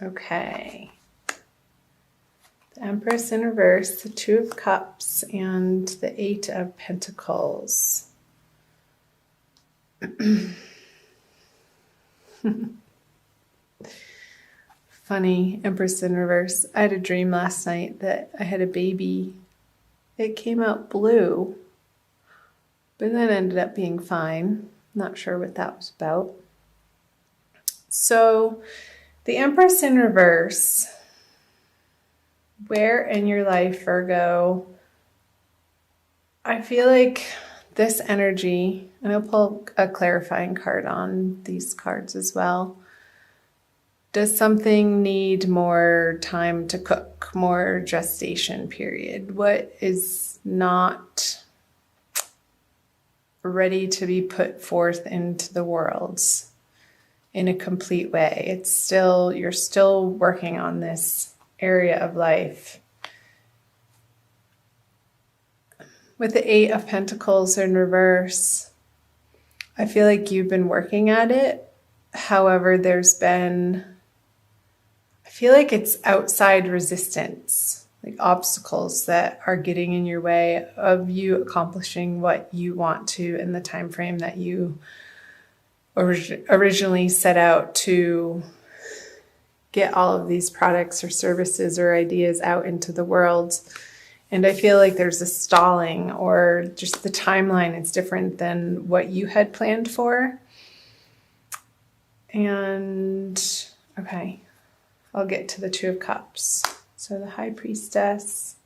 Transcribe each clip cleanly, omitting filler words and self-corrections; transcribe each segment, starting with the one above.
Okay. The Empress in reverse, the Two of Cups, and the Eight of Pentacles. Funny, Empress in reverse. I had a dream last night that I had a baby. It came out blue, but then ended up being fine. Not sure what that was about. So, the Empress in reverse. Where in your life, Virgo? I feel like this energy, and I'll pull a clarifying card on these cards as well. Does something need more time to cook, more gestation period? What is not ready to be put forth into the world in a complete way? It's still, you're still working on this area of life. With the Eight of Pentacles in reverse, I feel like you've been working at it. However, I feel like it's outside resistance, like obstacles that are getting in your way of you accomplishing what you want to in the time frame that you originally set out to get all of these products or services or ideas out into the world. And I feel like there's a stalling, or just the timeline is different than what you had planned for. And okay, I'll get to the Two of Cups. So the High Priestess,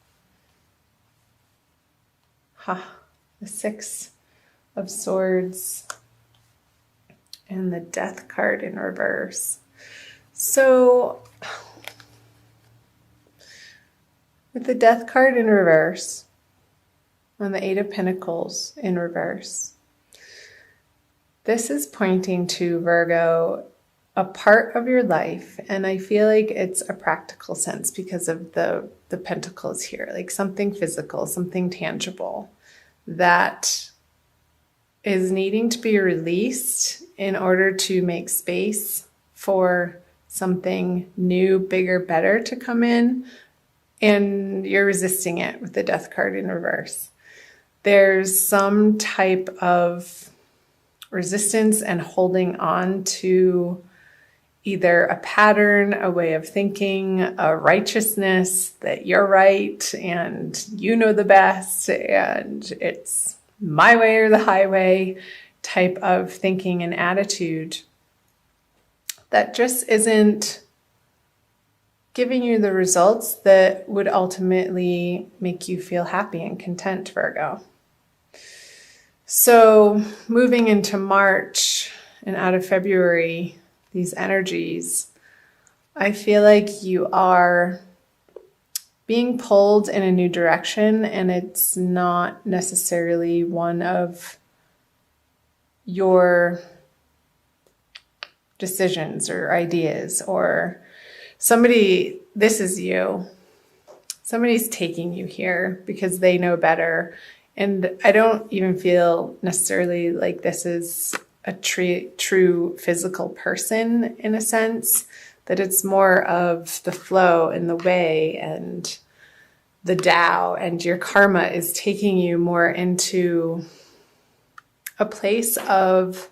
the Six of Swords, and the Death card in reverse. So with the Death card in reverse, on the Eight of Pentacles in reverse, this is pointing to, Virgo, a part of your life, and I feel like it's a practical sense because of the pentacles here, like something physical, something tangible that is needing to be released in order to make space for something new, bigger, better to come in, and you're resisting it with the Death card in reverse. There's some type of resistance and holding on to either a pattern, a way of thinking, a righteousness that you're right and you know the best and it's my way or the highway type of thinking and attitude that just isn't giving you the results that would ultimately make you feel happy and content, Virgo. So moving into March and out of February, these energies, I feel like you are being pulled in a new direction, and it's not necessarily one of your decisions or ideas, or somebody, this is you. Somebody's taking you here because they know better. And I don't even feel necessarily like this is a true physical person in a sense, that it's more of the flow and the way and the Tao, and your karma is taking you more into a place of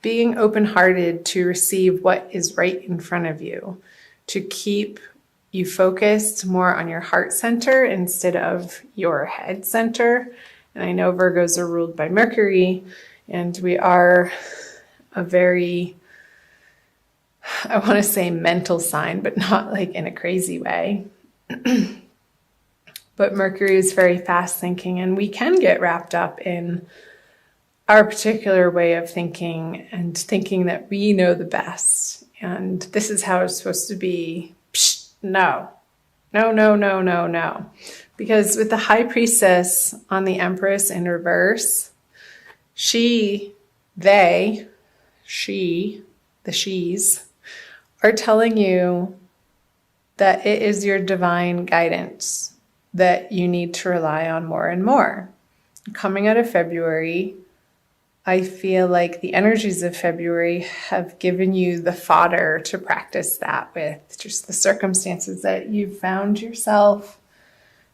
being open-hearted to receive what is right in front of you, to keep you focused more on your heart center instead of your head center. And I know Virgos are ruled by Mercury, and we are a very, I want to say mental sign, but not like in a crazy way. But Mercury is very fast thinking, and we can get wrapped up in our particular way of thinking and thinking that we know the best. And this is how it's supposed to be. Psh, no. Because with the High Priestess on the Empress in reverse, the she's are telling you that it is your divine guidance that you need to rely on more and more. Coming out of February, I feel like the energies of February have given you the fodder to practice that with, just the circumstances that you've found yourself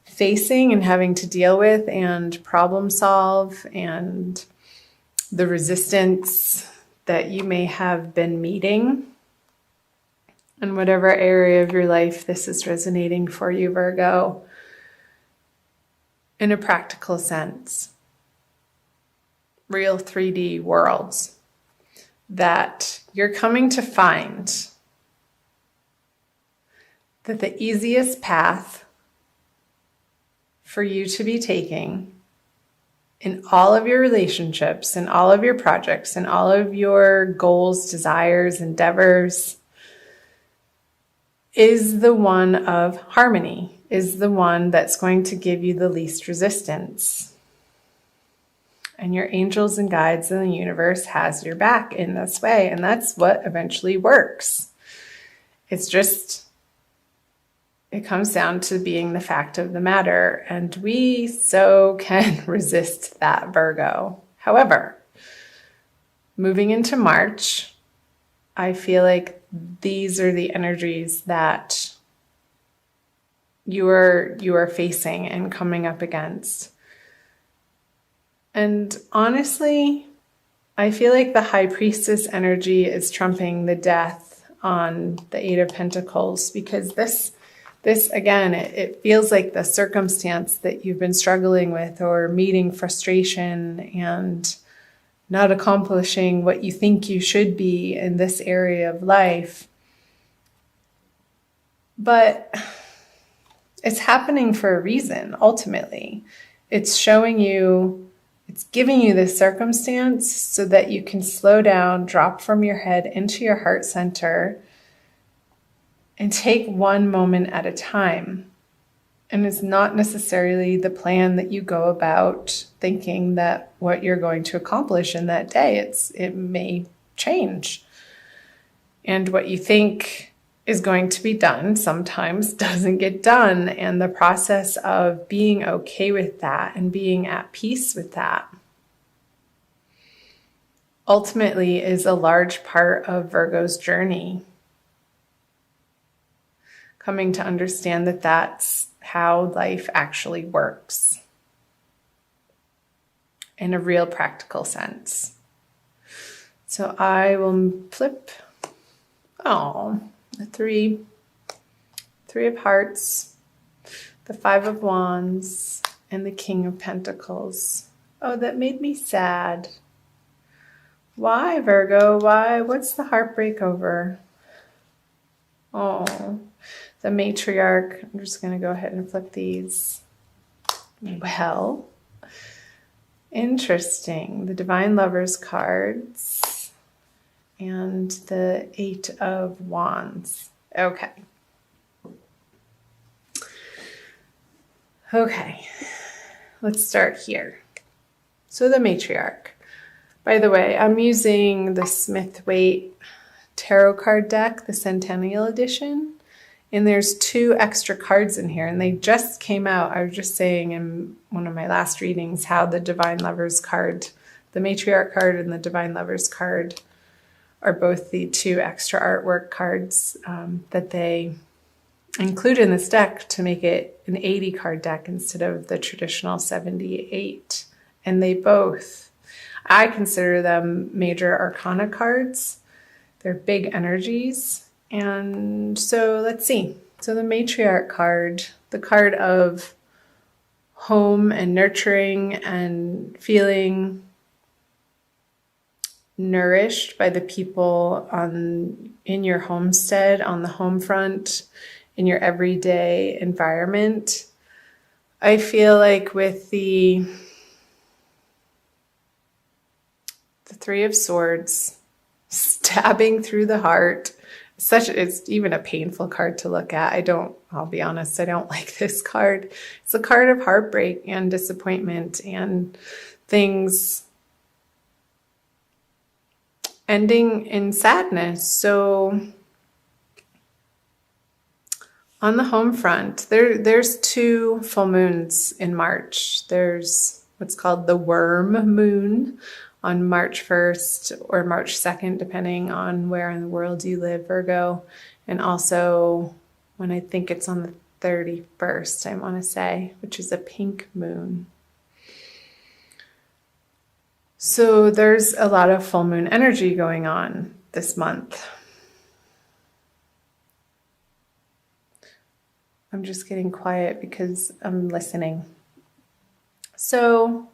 facing and having to deal with and problem solve, and the resistance that you may have been meeting. In whatever area of your life this is resonating for you, Virgo, in a practical sense. Real 3D worlds that you're coming to find that the easiest path for you to be taking in all of your relationships, in all of your projects, in all of your goals, desires, endeavors, is the one of harmony, is the one that's going to give you the least resistance. And your angels and guides in the universe has your back in this way. And that's what eventually works. It's just, it comes down to being the fact of the matter. And we so can resist that, Virgo. However, moving into March, I feel like these are the energies that you are facing and coming up against. And honestly, I feel like the High Priestess energy is trumping the death on the Eight of Pentacles, because this again, it feels like the circumstance that you've been struggling with or meeting frustration and not accomplishing what you think you should be in this area of life. But it's happening for a reason, ultimately. It's showing you, it's giving you this circumstance so that you can slow down, drop from your head into your heart center, and take one moment at a time. And it's not necessarily the plan that you go about thinking that what you're going to accomplish in that day. It may change. And what you think is going to be done sometimes doesn't get done. And the process of being okay with that and being at peace with that ultimately is a large part of Virgo's journey. Coming to understand that that's how life actually works in a real practical sense. So I will flip, the three of hearts, the 5 of wands, and the King of Pentacles. Oh, that made me sad. Why, Virgo? Why? What's the heartbreak over? Oh, the matriarch. I'm just going to go ahead and flip these. Well, interesting. The Divine Lovers cards and the 8 of wands. Okay. Okay. Let's start here. So the matriarch. By the way, I'm using the Smith-Waite tarot card deck, the Centennial Edition. And there's 2 extra cards in here, and they just came out. I was just saying in one of my last readings how the Divine Lovers card, the Matriarch card and the Divine Lovers card, are both the 2 extra artwork cards that they include in this deck to make it an 80 card deck instead of the traditional 78. And they both, I consider them major arcana cards. They're big energies. And so let's see. So the matriarch card, the card of home and nurturing and feeling nourished by the people in your homestead, on the home front, in your everyday environment. I feel like with the 3 of Swords stabbing through the heart, it's even a painful card to look at. I'll be honest, I don't like this card. It's a card of heartbreak and disappointment and things ending in sadness. So on the home front, there's 2 full moons in March. There's what's called the worm moon on March 1st or March 2nd, depending on where in the world you live, Virgo. And also when I think it's on the 31st, I want to say, which is a pink moon. So there's a lot of full moon energy going on this month. I'm just getting quiet because I'm listening. So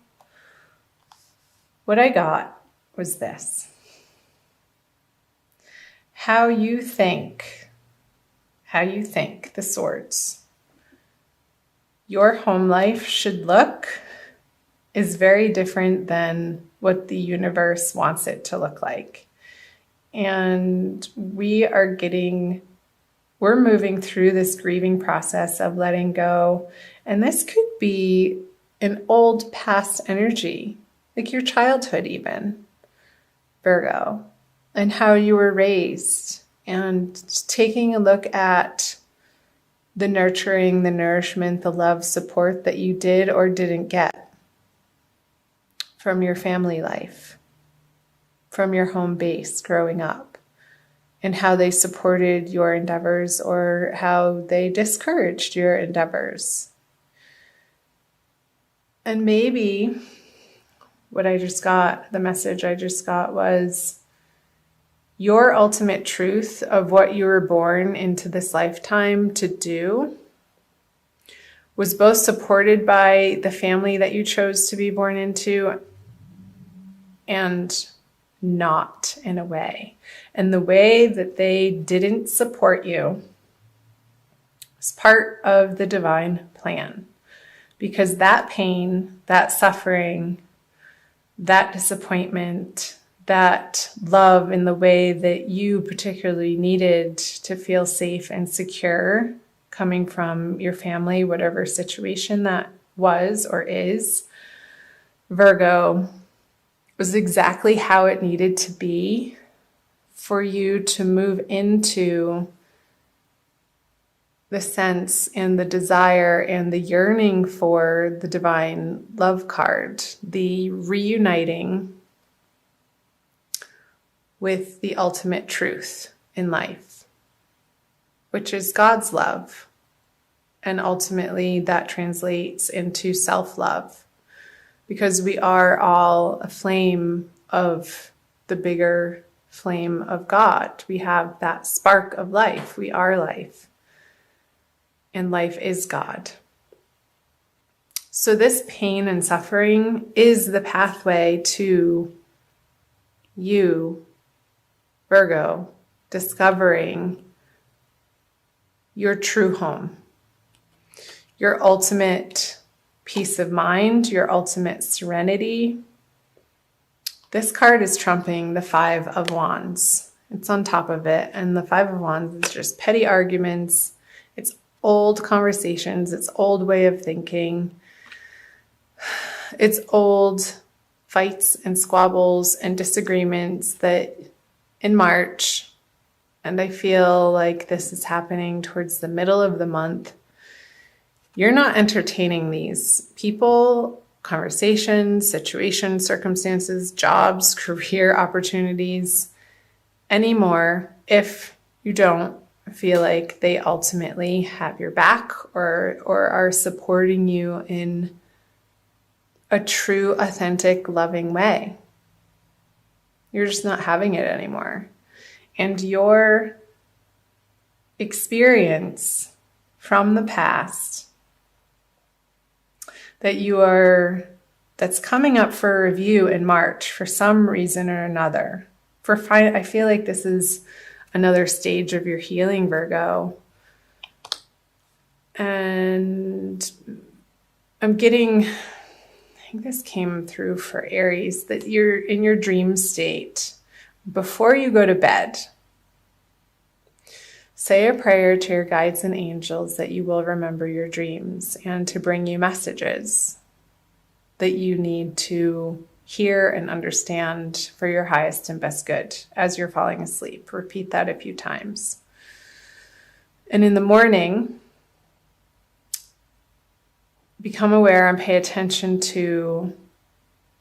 what I got was this. How you think, the swords, your home life should look is very different than what the universe wants it to look like. And we're moving through this grieving process of letting go. And this could be an old past energy, like your childhood even, Virgo, and how you were raised, and taking a look at the nurturing, the nourishment, the love, support that you did or didn't get from your family life, from your home base growing up, and how they supported your endeavors or how they discouraged your endeavors. And maybe the message I just got was your ultimate truth of what you were born into this lifetime to do was both supported by the family that you chose to be born into and not, in a way. And the way that they didn't support you is part of the divine plan. Because that pain, that suffering, that disappointment, that love in the way that you particularly needed to feel safe and secure coming from your family, whatever situation that was or is, Virgo, was exactly how it needed to be for you to move into the sense and the desire and the yearning for the divine love card, the reuniting with the ultimate truth in life, which is God's love. And ultimately that translates into self-love, because we are all a flame of the bigger flame of God. We have that spark of life. We are life. And life is God. So this pain and suffering is the pathway to you, Virgo, discovering your true home, your ultimate peace of mind, your ultimate serenity. This card is trumping the Five of Wands. It's on top of it. And the Five of Wands is just petty arguments. It's old conversations. It's old way of thinking. It's old fights and squabbles and disagreements that in March, and I feel like this is happening towards the middle of the month, you're not entertaining these people, conversations, situations, circumstances, jobs, career opportunities anymore if you don't feel like they ultimately have your back or are supporting you in a true, authentic, loving way. You're just not having it anymore. And your experience from the past that's coming up for review in March for some reason or another. I feel like this is another stage of your healing, Virgo. And I think this came through for Aries, that you're in your dream state. Before you go to bed, say a prayer to your guides and angels that you will remember your dreams and to bring you messages that you need to hear and understand for your highest and best good as you're falling asleep. Repeat that a few times. And in the morning, become aware and pay attention to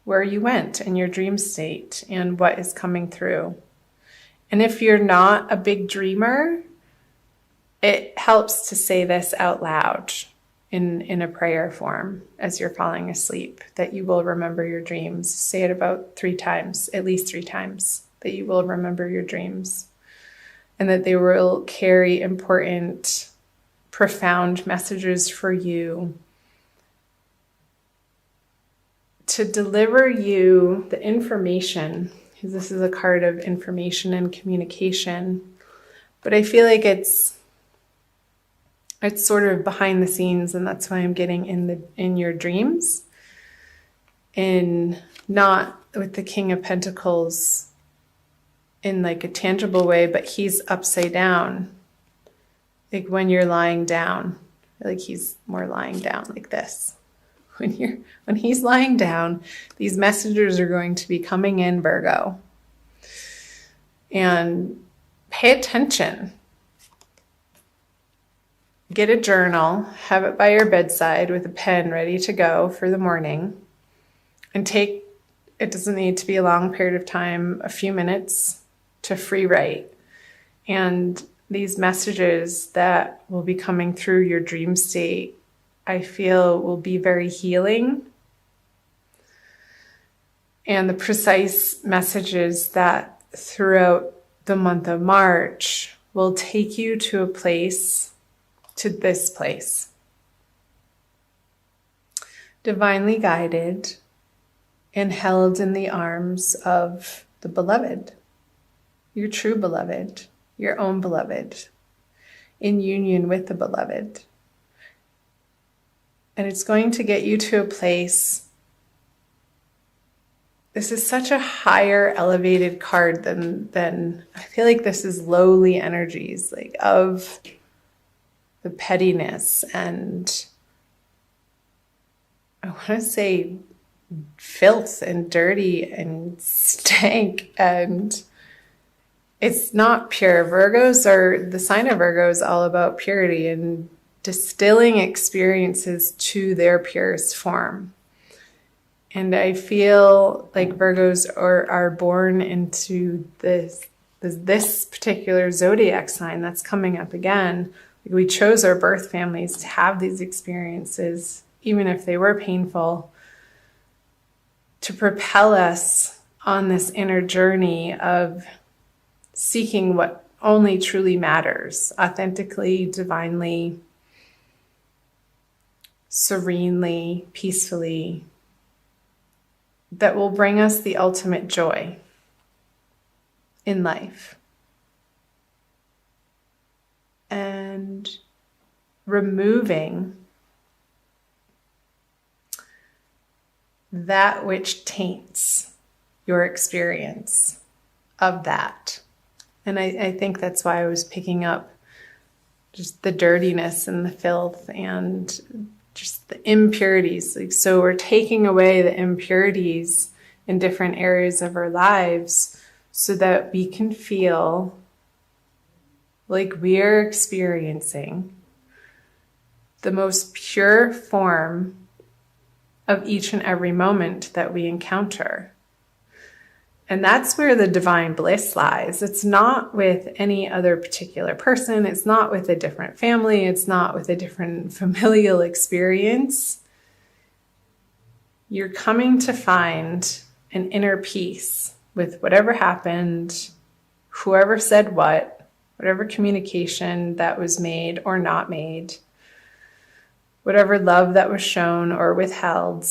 where you went in your dream state and what is coming through. And if you're not a big dreamer, it helps to say this out loud in a prayer form as you're falling asleep, that you will remember your dreams. Say it about 3 times, at least 3 times, that you will remember your dreams and that they will carry important, profound messages for you to deliver you the information, because this is a card of information and communication. But I feel like it's sort of behind the scenes, and that's why I'm getting in your dreams, and not with the King of Pentacles in like a tangible way, but he's upside down. Like when you're lying down, like he's more lying down like this. When he's lying down, these messages are going to be coming in, Virgo. And pay attention. Get a journal, have it by your bedside with a pen ready to go for the morning. And it doesn't need to be a long period of time, a few minutes to free write. And these messages that will be coming through your dream state, I feel, will be very healing. And the precise messages that throughout the month of March will take you to this place. Divinely guided and held in the arms of the beloved, your true beloved, your own beloved, in union with the beloved. And it's going to get you to a place. This is such a higher elevated card than I feel like this is lowly energies, like of the pettiness and I want to say filth and dirty and stank, and it's not pure. The sign of Virgo is all about purity and distilling experiences to their purest form. And I feel like Virgos are born into this particular zodiac sign that's coming up again. We chose our birth families to have these experiences, even if they were painful, to propel us on this inner journey of seeking what only truly matters, authentically, divinely, serenely, peacefully, that will bring us the ultimate joy in life. And removing that which taints your experience of that. And I think that's why I was picking up just the dirtiness and the filth and just the impurities. Like, so we're taking away the impurities in different areas of our lives so that we can feel like we are experiencing the most pure form of each and every moment that we encounter. And that's where the divine bliss lies. It's not with any other particular person. It's not with a different family. It's not with a different familial experience. You're coming to find an inner peace with whatever happened, whoever said what, whatever communication that was made or not made, whatever love that was shown or withheld.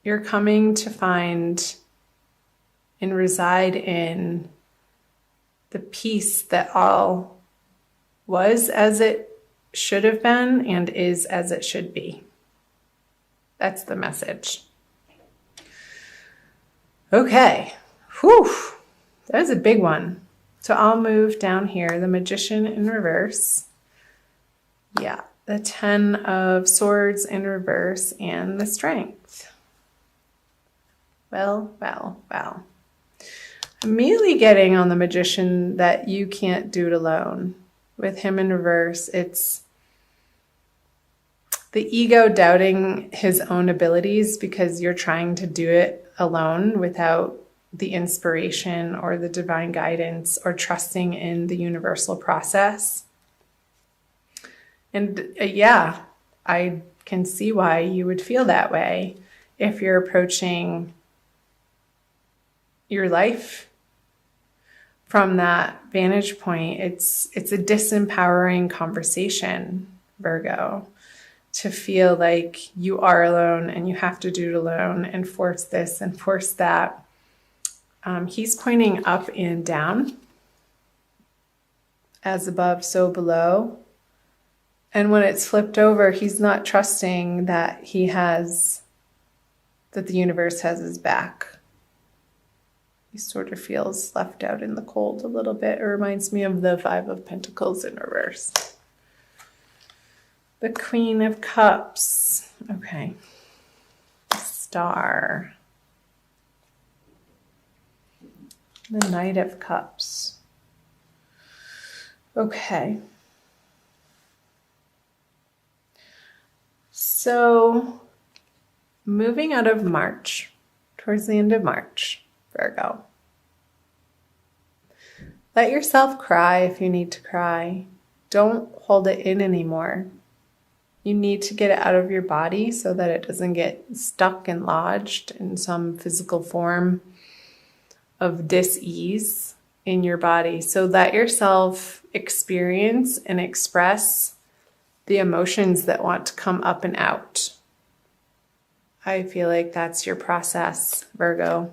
You're coming to find and reside in the peace that all was as it should have been and is as it should be. That's the message. Okay. Whew. That was a big one. So I'll move down here, the Magician in reverse. Yeah, the 10 of Swords in reverse and the Strength. Well. Immediately getting on the Magician that you can't do it alone. With him in reverse, it's the ego doubting his own abilities because you're trying to do it alone without the inspiration or the divine guidance or trusting in the universal process. And yeah, I can see why you would feel that way if you're approaching your life from that vantage point. It's a disempowering conversation, Virgo, to feel like you are alone and you have to do it alone and force this and force that. He's pointing up and down, as above, so below. And when it's flipped over, he's not trusting that that the universe has his back. He sort of feels left out in the cold a little bit. It reminds me of the Five of Pentacles in reverse. The Queen of Cups. Okay. Star. The Knight of Cups. Okay. So, moving out of March, towards the end of March, Virgo. Let yourself cry if you need to cry. Don't hold it in anymore. You need to get it out of your body so that it doesn't get stuck and lodged in some physical form of dis-ease in your body. So let yourself experience and express the emotions that want to come up and out. I feel like that's your process, Virgo.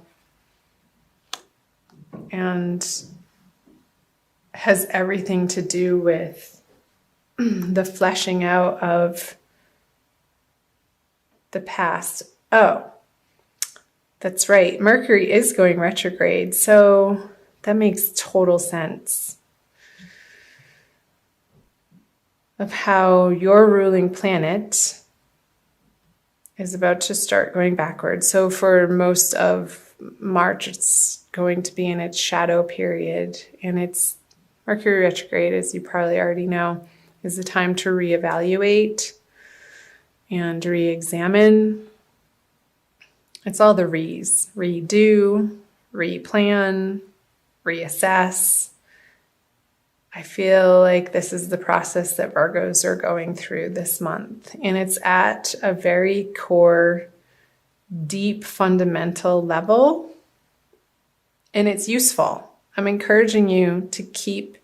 And has everything to do with the fleshing out of the past. Oh, that's right. Mercury is going retrograde, so that makes total sense of how your ruling planet is about to start going backwards. So for most of March, it's going to be in its shadow period, and it's Mercury retrograde, as you probably already know, is the time to reevaluate and re-examine. It's all the re's. Redo, replan, reassess. I feel like this is the process that Virgos are going through this month. And it's at a very core, deep, fundamental level. And it's useful. I'm encouraging you to keep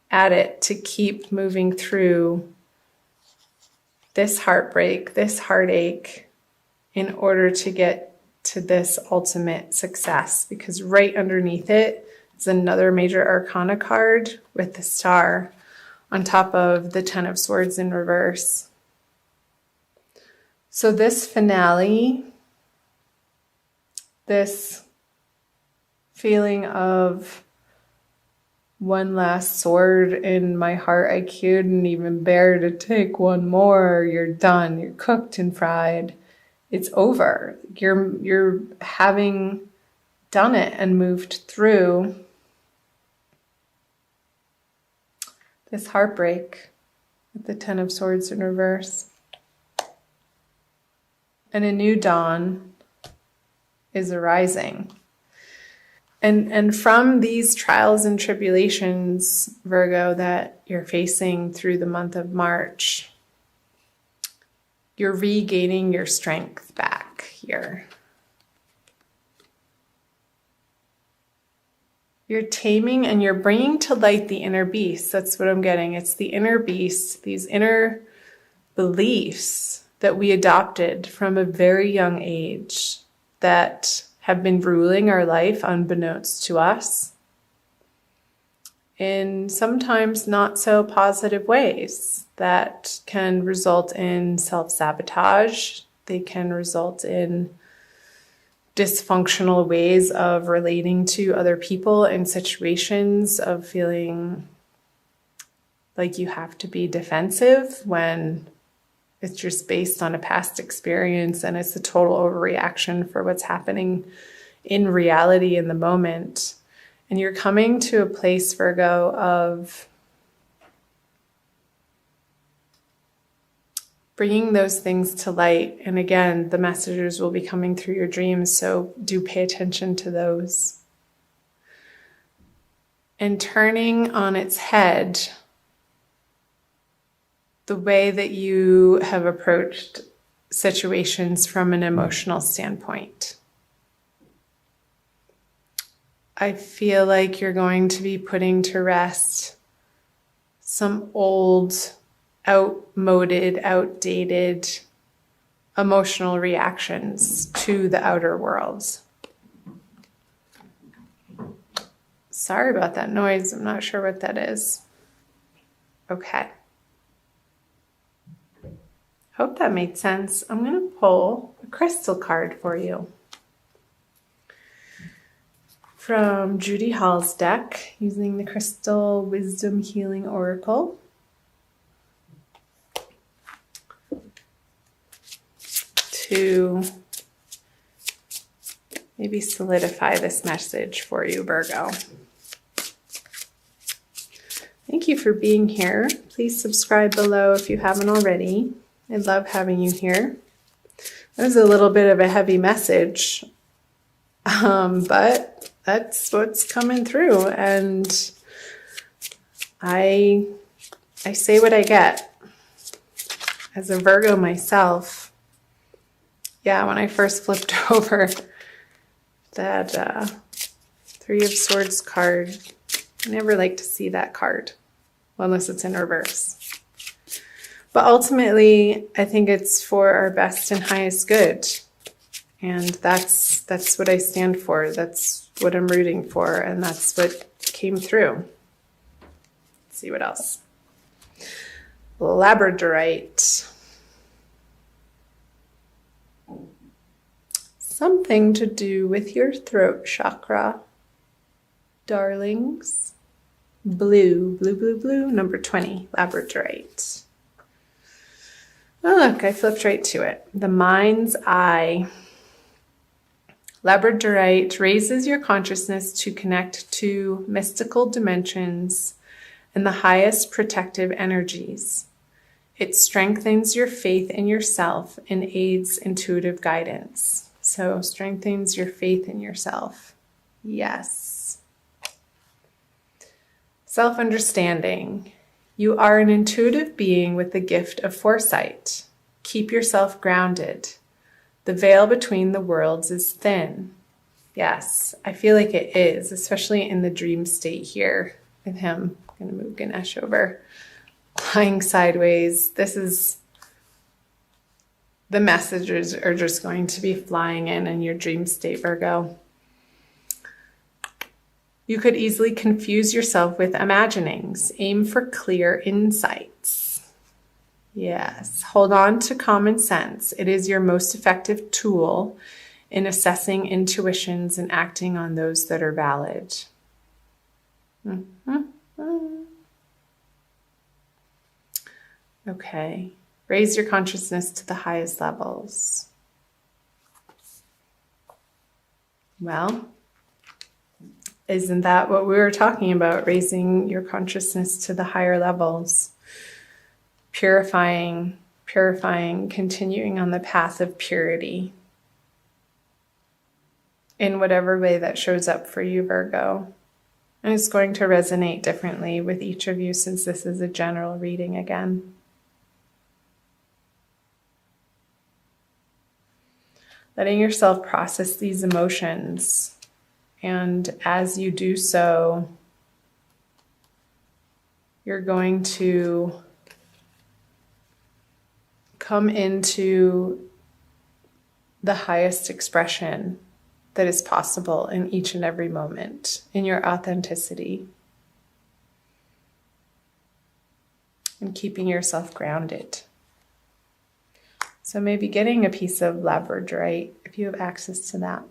at it, to keep moving through this heartbreak, this heartache, in order to get to this ultimate success. Because right underneath it is another major arcana card with the star on top of the Ten of Swords in reverse. So this finale, this feeling of one last sword in my heart, I couldn't even bear to take one more. You're done. You're cooked and fried. It's over. You're having done it and moved through this heartbreak with the Ten of Swords in reverse. And a new dawn is arising. And from these trials and tribulations, Virgo, that you're facing through the month of March, you're regaining your strength back here. You're taming and you're bringing to light the inner beast. That's what I'm getting. It's the inner beast, these inner beliefs that we adopted from a very young age that have been ruling our life unbeknownst to us in sometimes not so positive ways that can result in self-sabotage. They can result in dysfunctional ways of relating to other people in situations, of feeling like you have to be defensive when it's just based on a past experience and it's a total overreaction for what's happening in reality in the moment. And you're coming to a place, Virgo, of bringing those things to light. And again, the messages will be coming through your dreams, so do pay attention to those. And turning on its head the way that you have approached situations from an emotional standpoint. I feel like you're going to be putting to rest some old, outmoded, outdated emotional reactions to the outer world. Sorry about that noise. I'm not sure what that is. Okay. Hope that made sense. I'm going to pull a crystal card for you from Judy Hall's deck using the Crystal Wisdom Healing Oracle. To maybe solidify this message for you, Virgo. Thank you for being here. Please subscribe below if you haven't already. I love having you here. That was a little bit of a heavy message, but that's what's coming through, and I say what I get. As a Virgo myself, yeah, when I first flipped over that Three of Swords card, I never like to see that card, well, unless it's in reverse. But ultimately, I think it's for our best and highest good. And that's what I stand for. That's what I'm rooting for. And that's what came through. Let's see what else. Labradorite. Something to do with your throat chakra, darlings. Blue, blue, blue, blue, number 20, labradorite. Oh, look, I flipped right to it. The mind's eye. Labradorite raises your consciousness to connect to mystical dimensions and the highest protective energies. It strengthens your faith in yourself and aids intuitive guidance. So, strengthens your faith in yourself. Yes. Self-understanding. You are an intuitive being with the gift of foresight. Keep yourself grounded. The veil between the worlds is thin. Yes, I feel like it is, especially in the dream state here with him. I'm going to move Ganesh over. Lying sideways. This is, the messages are just going to be flying in your dream state, Virgo. You could easily confuse yourself with imaginings. Aim for clear insights. Yes, hold on to common sense. It is your most effective tool in assessing intuitions and acting on those that are valid. Okay, raise your consciousness to the highest levels. Well, isn't that what we were talking about? Raising your consciousness to the higher levels. Purifying, continuing on the path of purity. In whatever way that shows up for you, Virgo. And it's going to resonate differently with each of you since this is a general reading again. Letting yourself process these emotions. And as you do so, you're going to come into the highest expression that is possible in each and every moment, in your authenticity. And keeping yourself grounded. So maybe getting a piece of labradorite if you have access to that.